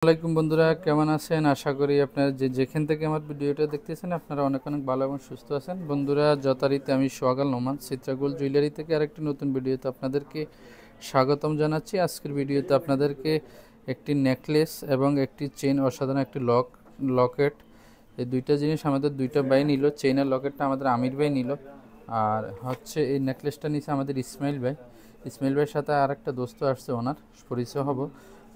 আসসালামাইকুম বন্ধুরা, কেমন আছেন? আশা করি আপনারা যেখান থেকে আমার ভিডিওটা দেখতেছেন আপনারা অনেক অনেক ভালো এবং সুস্থ আছেন। বন্ধুরা, যথারীতি আমি সোহাগ আল নোমান চিত্রাগোল জুয়েলারি থেকে আরেকটি নতুন ভিডিওতে আপনাদেরকে স্বাগতম জানাচ্ছি। আজকের ভিডিওতে আপনাদেরকে একটি নেকলেস এবং একটি চেইন, অসাধারণ একটি লকেট, এই দুইটা জিনিস আমাদের দুইটা ভাই নিল। চেইনের লকেটটা আমাদের আমির ভাই নিল, আর হচ্ছে এই নেকলেসটা নিচ্ছে আমাদের ইসমাইল ভাই। ইসমাইল ভাইয়ের সাথে আর একটা দোস্ত আসছে, ওনার পরিচয় হব।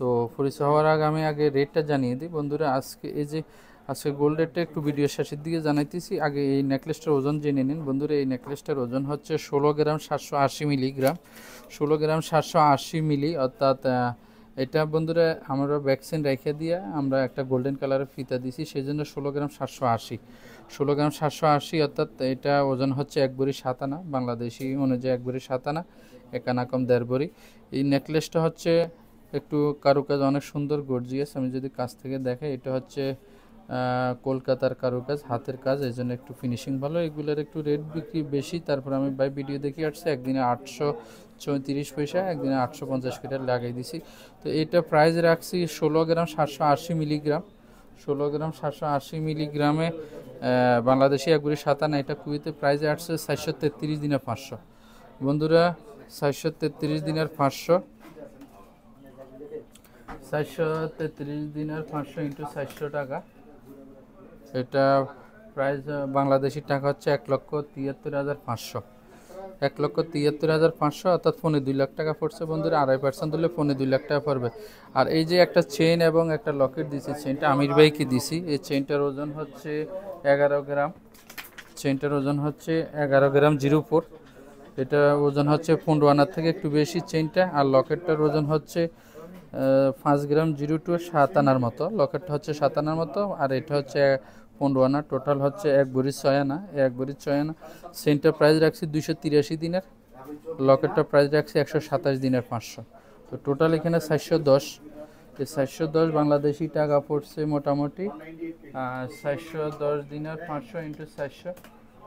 তো পরিচয় হওয়ার আগে রেটটা জানিয়ে দিই বন্ধুরা। আজকে গোল্ড রেটটা একটু ভিডিও শেষের দিকে জানাইতেছি। আগে এই নেকলেসটার ওজন জেনে নিন বন্ধুরা। এই নেকলেসটার ওজন হচ্ছে 16 গ্রাম 780 মিলিগ্রাম, 16 গ্রাম 780 মিলি, অর্থাৎ এটা বন্ধুরা আমরা ভ্যাকসিন রেখে দিয়ে আমরা একটা গোল্ডেন কালারের ফিতা দিছি, সেই জন্য 16 গ্রাম 780, 16 গ্রাম 780, অর্থাৎ এটা ওজন হচ্ছে 1 ভরি 7 আনা, বাংলাদেশি অনুযায়ী 1 ভরি 7 আনা, 1 আনা কম 1.5 ভরি। এই নেকলেসটা হচ্ছে একটু কারুকাজ অনেক সুন্দর, গর্জিয়াস। আমি যদি কাছ থেকে দেখাই, এটা হচ্ছে কলকাতার কারুকাজ, হাতের কাজ, এই জন্য একটু ফিনিশিং ভালো। এগুলোর একটু রেট বিক্রি বেশি, তারপর আমি বাই ভিডিও দেখে আসছি। একদিনে 834 পয়সা, একদিনে 850 করে লাগাই দিছি। তো এটা প্রাইস রাখছি 16 গ্রাম 780 মিলিগ্রাম, 16 গ্রাম 780 মিলিগ্রামে বাংলাদেশি 1 ভরি 7 আনা। এটা কুয়েতে প্রাইসে আসছে 433 দিনে 500 বন্ধুরা, 433 দিনের 500, 433 দিনের 500 ইন্টু 400 টাকা। এটা প্রাইস বাংলাদেশি টাকা হচ্ছে 1,73,500, 1,73,500, অর্থাৎ ফোনে 2 লাখ টাকা পড়ছে বন্ধুরা। 2.5% দিলে ফোনে 2 লাখ টাকা পড়বে। আর এই যে একটা চেইন এবং একটা লকেট দিছি, চেইনটা আমির ভাইকে দিছি। এই চেইনটার ওজন হচ্ছে 11 গ্রাম, চেইনটার ওজন হচ্ছে 11 গ্রাম 04। এটা ওজন হচ্ছে 15 আনার থেকে একটু বেশি চেইনটা। আর লকেটটার ওজন হচ্ছে 5 গ্রাম 02, 7 আনার মতো। লকেটটা হচ্ছে 7 আনার মতো, আর এটা হচ্ছে 15 আনা। টোটাল হচ্ছে 1 ভরি 6 আনা, 1 ভরি 6 আনা। চেইনটার প্রাইস রাখছি 283 দিনের, লকেটটার প্রাইস রাখছি 127 দিনের 500। তো টোটাল এখানে 410। এই 410 বাংলাদেশি টাকা পড়ছে মোটামুটি 410 দিনের 500 ইন্টু 400,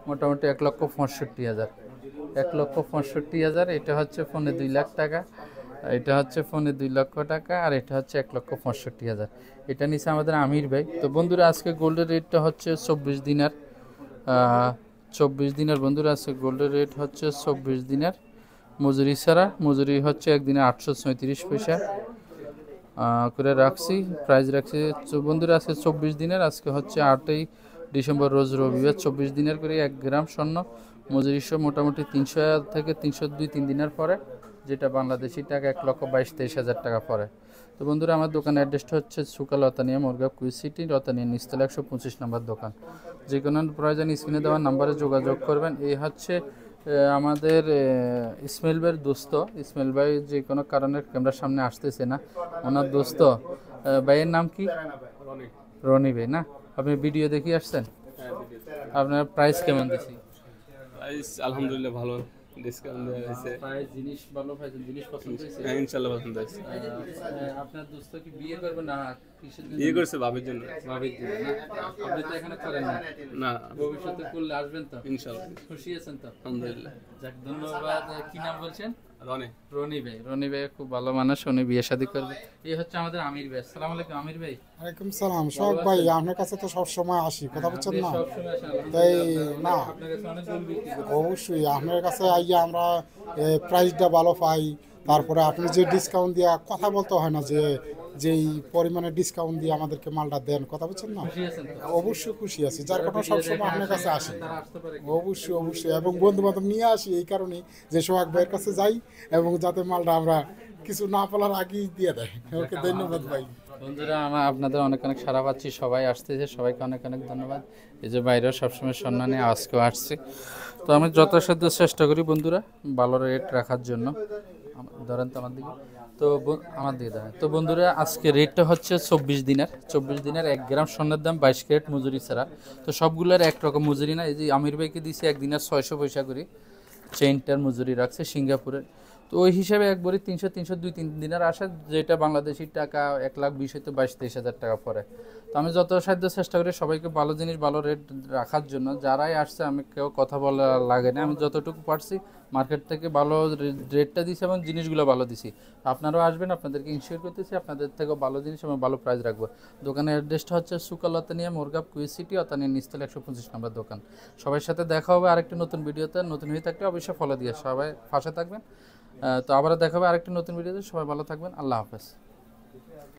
মোটামুটি 1,65,000, 1,65,000। এটা হচ্ছে ফোনে 2 লাখ টাকা, এটা হচ্ছে ফোনে 2 লক্ষ টাকা, আর এটা হচ্ছে 1,65,000। এটা নিচে আমাদের আমির ভাই। তো বন্ধুরা, আজকে গোল্ডের রেটটা হচ্ছে 24 দিনার, 24 দিনের বন্ধুরা। আজকে গোল্ডের রেট হচ্ছে 24 দিনের, মজুরি ছাড়া। মজুরি হচ্ছে একদিনে 837 পয়সা করে রাখছি, প্রাইস রাখছি বন্ধুরা। আজকে 24 দিনের, আজকে হচ্ছে 8ই ডিসেম্বর, রোজ রবিবার। 24 দিনের করে 1 গ্রাম স্বর্ণ মজুরি সহ মোটামুটি 300 থেকে 302-3 দিনের পরে, যেটা বাংলাদেশি টাকা 1,22,23,000 টাকা পড়ে। তো বন্ধুরা, আমার দোকানের অ্যাড্রেসটা হচ্ছে সুকা রতানিয়া, মোরগাঁও, কুইজ সিটি, রতানিয়া নিচতলা 125 নম্বর দোকান। যে কোনো প্রয়োজন স্ক্রিনে দেওয়ার নাম্বারে যোগাযোগ করবেন। এই হচ্ছে আমাদের ইসমাইল ভাইয়ের দোস্ত। ইসমাইল ভাই যে কোনো কারণে ক্যামেরার সামনে আসতেছে না, ওনার দোস্ত। ভাইয়ের নাম কি? রনি ভাই না? আপনি ভিডিও দেখে আসছেন? আপনার প্রাইস কেমন দিছি? প্রাইস আলহামদুলিল্লাহ ভালো, ডিসকাউন্ট দেওয়া হয়েছে। প্রাইস জিনিস ভালো পাইছেন? জিনিস পছন্দ হয়েছে? হ্যাঁ, ইনশাআল্লাহ পছন্দ হয়েছে। আপনার দোস্ত কি বিয়ে করবে না কিসের জন্য? বিয়ে করছে ভাবির জন্য। ভাবির জন্য না? আপনি তো এখানে করেন না, না, ভবিষ্যতে করলে আসবেন তো? ইনশাআল্লাহ। খুশি আছেন তো? আলহামদুলিল্লাহ। যাক, ধন্যবাদ। কি নাম বলছেন? রনি। রনি ভাই। রনি ভাই খুব ভালো মানুষ, উনি বিয়ে শাদী করবে। এই হচ্ছে আমাদের আমির ভাই। আসসালামু আলাইকুম আমির ভাই। ওয়ালাইকুম সালাম। সোহাগ ভাই, আপনার কাছে তো সব সময় আসি, কথা বলছেন না? সবসময় আসেন, তাই আলহামদুলিল্লাহ। না, আপনার কাছে অনেক গোল বিক্রি করি। অবশ্যই আপনার কাছে আইয়া আমরা প্রাইসটা ভালো পাই। তারপরে আপনি যে ডিসকাউন্ট দিয়া কথা বলতে হয় না, যে যেই পরিমাণে ডিসকাউন্ট দিয়ে আমাদেরকে মালটা দেন, কথা বলছেন না? খুশি আছেন তো? অবশ্যই খুশি আছি, যার কারণে সবসময় আপনার কাছে আসি। তারা আসতে পারে কি? অবশ্যই অবশ্যই, এবং বন্ধু বান্ধব নিয়ে আসি এই কারণেই, যে সোহাগ ভাইয়ের কাছে যাই এবং যাতে মালটা আমরা কিছু না পালার আগেই দিয়ে দেয়। ওকে, ধন্যবাদ ভাই। বন্ধুরা, আমরা আপনাদের অনেক অনেক সাড়া পাচ্ছি, সবাই আসতেছে, সবাইকে অনেক অনেক ধন্যবাদ। এই যে বাইরেও সবসময় সম্মানে আজকেও আসছে। তো আমি যথাসাধ্য চেষ্টা করি বন্ধুরা ভালো রেট রাখার জন্য। ধরেন তো আমার দিকে, তো আমার দিকে ধরেন। তো বন্ধুরা, আজকে রেটটা হচ্ছে 24 দিনের, 24 দিনের 1 গ্রাম স্বর্ণের দাম 22 ক্যারেট মজুরি ছাড়া। তো সবগুলোর একরকম মজুরি না। এই যে আমির ভাইকে দিয়েছি একদিনের 600 পয়সা করে, চেইনটার মজুরি রাখছে সিঙ্গাপুরের। তো ওই হিসাবে একবারই 300 2-3 দিনের আসে, যেটা বাংলাদেশি টাকা 1,20,000 হইতে 22-23 হাজার টাকা পড়ে। তো আমি যত সাধ্য চেষ্টা করি সবাইকে ভালো জিনিস ভালো রেট রাখার জন্য। যারাই আসছে আমি কেউ কথা বলা লাগে না, আমি যতটুকু পারছি মার্কেট থেকে ভালো রেটটা দিছি এবং জিনিসগুলো ভালো দিছি। আপনারাও আসবেন, আপনাদেরকে ইনশিওর করতেছি আপনাদের থেকেও ভালো জিনিস এবং ভালো প্রাইস রাখবো। দোকানের অ্যাড্রেসটা হচ্ছে সুকাল অতানিয়া, মোরগাপ, কুইজ সিটি, অতানিয়া নিচতলা 125 নম্বর দোকান। সবার সাথে দেখা হবে আরেকটি নতুন ভিডিওতে। নতুন হয়ে থাকলে অবশ্যই ফলো দিয়ে সবাই পাশে থাকবেন। তো আবারও দেখা হবে আরেকটি নতুন ভিডিওতে। সবাই ভালো থাকবেন, আল্লাহ হাফেজ।